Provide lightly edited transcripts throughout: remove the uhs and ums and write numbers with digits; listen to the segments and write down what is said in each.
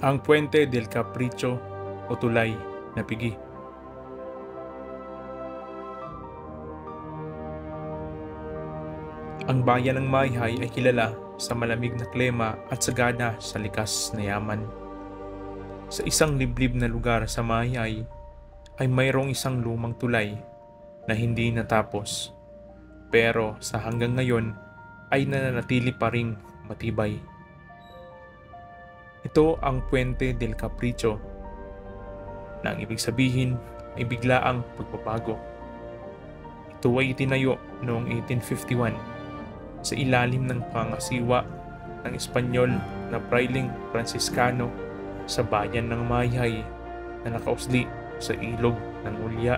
Ang Puente del Capricho o Tulay na Pigi. Ang bayan ng Mayhay ay kilala sa malamig na klima at sagana sa likas na yaman. Sa isang liblib na lugar sa Mayhay ay mayroong isang lumang tulay na hindi natapos, pero sa hanggang ngayon ay nananatili pa ring matibay. Ito ang Puente del Capricho na ang ibig sabihin ay biglaang pagbabago. Ito ay itinayo noong 1851 sa ilalim ng pangasiwa ng Espanyol na Frailing Franciscano sa bayan ng Mayhay na nakausli sa ilog ng Ulya.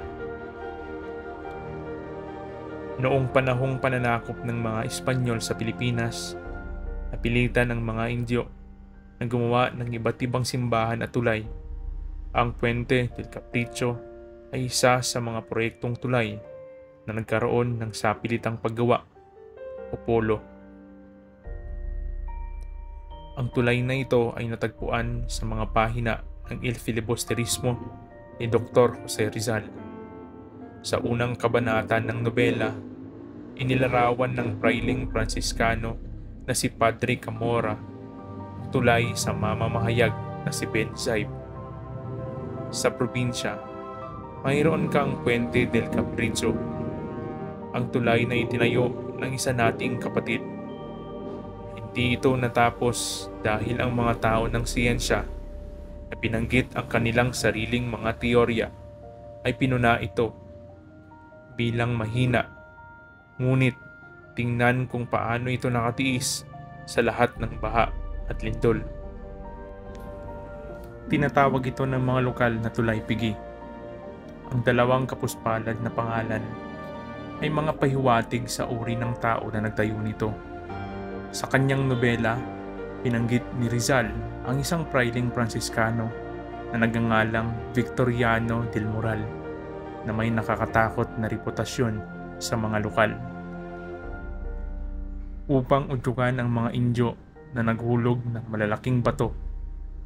Noong panahong pananakop ng mga Espanyol sa Pilipinas, napilitan ng mga Indio na gumawa ng iba't ibang simbahan at tulay. Ang Puente del Capricho ay isa sa mga proyektong tulay na nagkaroon ng sapilitang paggawa o polo. Ang tulay na ito ay natagpuan sa mga pahina ng Il Filibusterismo ni Dr. Jose Rizal. Sa unang kabanata ng nobela, inilarawan ng Frailing Franciscano na si Padre Camora tulay sa mamamahayag na si Ben Zaib. Sa probinsya, mayroon kang Puente del Capricho, ang tulay na itinayo ng isa nating kapatid. Hindi ito natapos dahil ang mga tao ng siyensya na binanggit ang kanilang sariling mga teorya ay pinuna ito bilang mahina. Ngunit tingnan kung paano ito nakatiis sa lahat ng baha at lindol. Tinatawag ito ng mga lokal na tulay pigi. Ang dalawang kapuspalad na pangalan ay mga pahiwatig sa uri ng tao na nagtayo nito. Sa kanyang nobela, pinanggit ni Rizal ang isang Frailing Franciscano na nagngangalang Victoriano del Moral na may nakakatakot na reputasyon sa mga lokal. Upang udyugan ang mga Indio na naghulog ng malalaking bato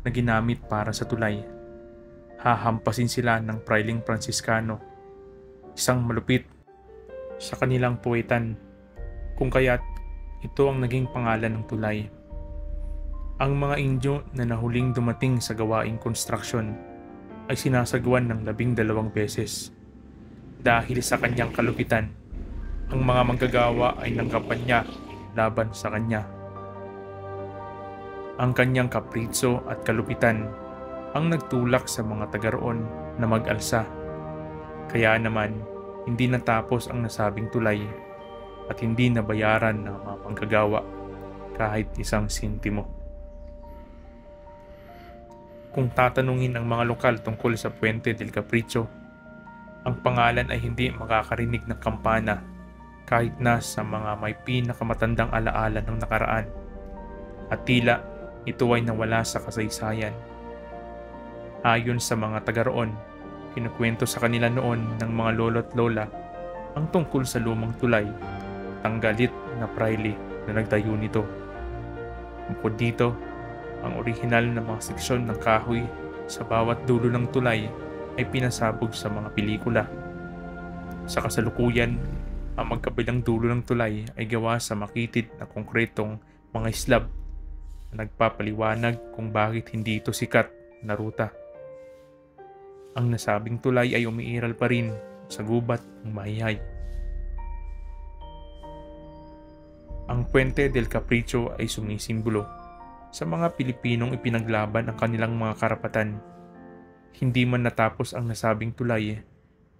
na ginamit para sa tulay, hahampasin sila ng Frailing Franciscano, isang malupit sa kanilang puwetan, kung kaya't ito ang naging pangalan ng tulay. Ang mga Indio na nahuling dumating sa gawaing konstruksyon ay sinasagawan ng 12 beses. Dahil sa kanyang kalupitan, ang mga manggagawa ay nangkampanya laban sa kanya. Ang kanyang kapritso at kalupitan ang nagtulak sa mga taga-roon na mag-alsa. Kaya naman, hindi natapos ang nasabing tulay at hindi nabayaran ng mga manggagawa kahit isang sintimo. Kung tatanungin ang mga lokal tungkol sa Puente del Capricho, ang pangalan ay hindi makakarinig ng kampana kahit na sa mga may pinakamatandang alaala ng nakaraan, at tila ito ay nawala sa kasaysayan. Ayon sa mga taga-roon, kinukwento sa kanila noon ng mga lolo't lola ang tungkol sa lumang tulay, tanggalit na praile na nagtayo nito. Bukod dito, ang orihinal na mga seksyon ng kahoy sa bawat dulo ng tulay ay pinasabog sa mga pelikula. Sa kasalukuyan, ang magkabilang dulo ng tulay ay gawa sa makitid na konkretong mga slab na nagpapaliwanag kung bakit hindi ito sikat na ruta. Ang nasabing tulay ay umiiral pa rin sa gubat ng Mayhay. Ang Puente del Capricho ay sumisimbolo sa mga Pilipinong ipinaglaban ang kanilang mga karapatan. Hindi man natapos ang nasabing tulay,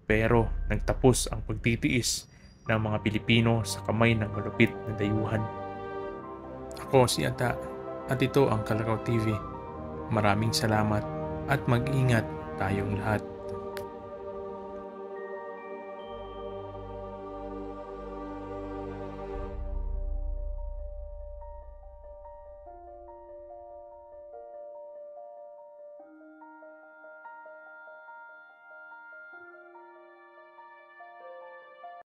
pero nagtapos ang pagtitiis ng mga Pilipino sa kamay ng malupit na dayuhan. Ako si Ata at ito ang Kalakaw TV. Maraming salamat at mag-ingat tayong lahat.